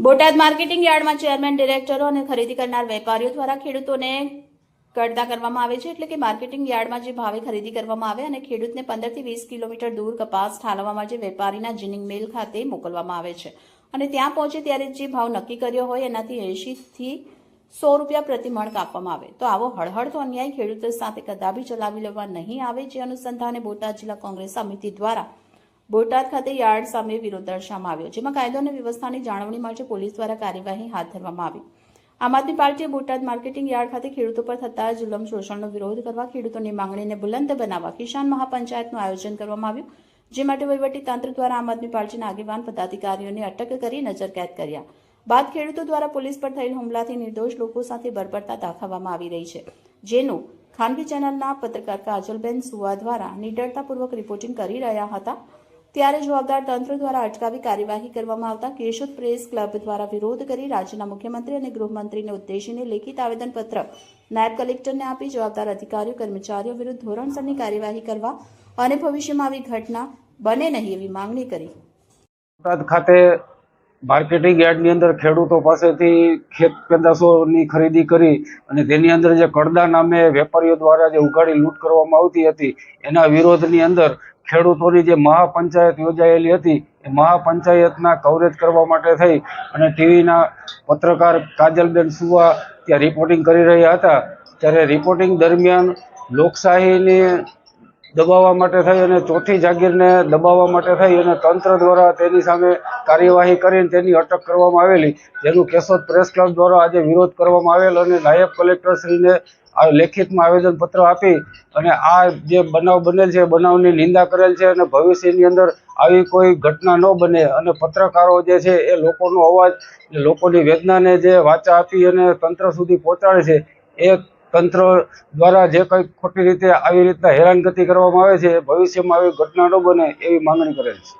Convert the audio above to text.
Botad marketing યાર્ડમાં chairman, ડિરેક્ટરો અને ખરીદી કરનાર વેપારીઓ દ્વારા ખેડૂતોને કડતા કરવામાં આવે છે। એટલે કે માર્કેટિંગ યાર્ડમાં જે ભાવે ખરીદી કરવામાં આવે અને ખેડૂતને 15 થી 20 કિલોમીટર દૂર કપાસ ઠાલવવા માટે વેપારીના જીનિંગ મિલ ખાતે મોકલવામાં આવે છે અને ત્યાં પહોંચે ત્યારે જે ભાવ નક્કી કર્યો હોય એનાથી 80 થી 100 રૂપિયા પ્રતિ મણ કાપવામાં આવે। તો આવો હળહળતો અન્યાય ખેડૂતો સાથે કદાપી ચલાવી લેવા નહીં આવે। જે અનુસંધાને બોટાદ જિલ્લા કોંગ્રેસ સમિતિ દ્વારા બોટાદ ખાતે યાર્ડ સામે વિરોધ દર્શાવવામાં આવ્યો, જેમાં કાયદો અને વ્યવસ્થાની જાળવણી માટે પોલીસ દ્વારા કાર્યવાહી હાથ ધરવામાં આવી। આમ આદમી પાર્ટીએ બોટાદ માર્કેટિંગ યાર્ડ ખાતે ખેડૂતો પર થતા જુલમ શોષણનો વિરોધ કરવા, ખેડૂતોની માંગણીને બુલંદ બનાવવા કિસાન મહાપંચાયતનું આયોજન કરવામાં આવ્યું, જે માટે વહીવટી તંત્ર દ્વારા આમ આદમી પાર્ટીના આગેવાન પદાધિકારીઓને અટક કરી નજરકેદ કર્યા બાદ ખેડૂતો દ્વારા પોલીસ પર થયેલ હુમલાથી નિર્દોષ લોકો સાથે બર્બરતા દાખવવામાં આવી રહી છે, જેનું ખાનગી ચેનલના પત્રકાર કાજલબેન સુવા દ્વારા નિડરતાપૂર્વક રિપોર્ટિંગ કરી રહ્યા હતા। ત્યારે જવાબદાર તંત્ર દ્વારા અટકાવી કાર્યવાહી કરવામાં આવતા કેશોદ પ્રેસ ક્લબ દ્વારા વિરોધ કરી રાજ્યના મુખ્યમંત્રી અને ગૃહમંત્રીને ઉદ્દેશીને લેખિત આવેદનપત્ર નાયબ કલેક્ટરને આપી જવાબદાર અધિકારીઓ કર્મચારીઓ વિરુદ્ધ ધોરણસરની કાર્યવાહી કરવા અને ભવિષ્યમાં આવી ઘટના બને નહીં એવી માંગણી કરી। બોટાદ ખાતે માર્કેટિંગ યાર્ડની અંદર ખેડૂતો પાસેથી ખેત પેદાશોની ખરીદી કરી અને તેની અંદર જે કડદા નામે વેપારીઓ દ્વારા જે ઉઘાડી લૂંટ કરવામાં આવતી હતી એના વિરોધની અંદર ખેડૂતોની જે મહાપંચાયત યોજાયેલી હતી એ મહાપંચાયતના કવરેજ કરવા માટે થઈ અને ટીવીના પત્રકાર કાજલબેન સુવા ત્યાં રિપોર્ટિંગ કરી રહ્યા હતા। ત્યારે રિપોર્ટિંગ દરમિયાન લોકશાહીને દબાવવા માટે થઈ અને ચોથી જાગીરને દબાવવા માટે થઈ અને તંત્ર દ્વારા તેની સામે કાર્યવાહી કરીને તેની અટક કરવામાં આવેલી, જેનું કેશોદ પ્રેસ ક્લબ દ્વારા આજે વિરોધ કરવામાં આવેલ અને નાયબ કલેક્ટરશ્રીને લેખિતમાં આવેદનપત્ર આપી અને આ જે બનાવ બનેલ છે બનાવની નિંદા કરેલ છે અને ભવિષ્યની અંદર આવી કોઈ ઘટના ન બને અને પત્રકારો જે છે એ લોકોનો અવાજ, લોકોની વેદનાને જે વાચા આપી અને તંત્ર સુધી પહોંચાડે છે, એ તંત્ર દ્વારા જે કંઈ ખોટી રીતે આવી રીતના હેરાનગતિ કરવામાં આવે છે ભવિષ્યમાં આવી ઘટના ન બને એવી માંગણી કરેલ છે।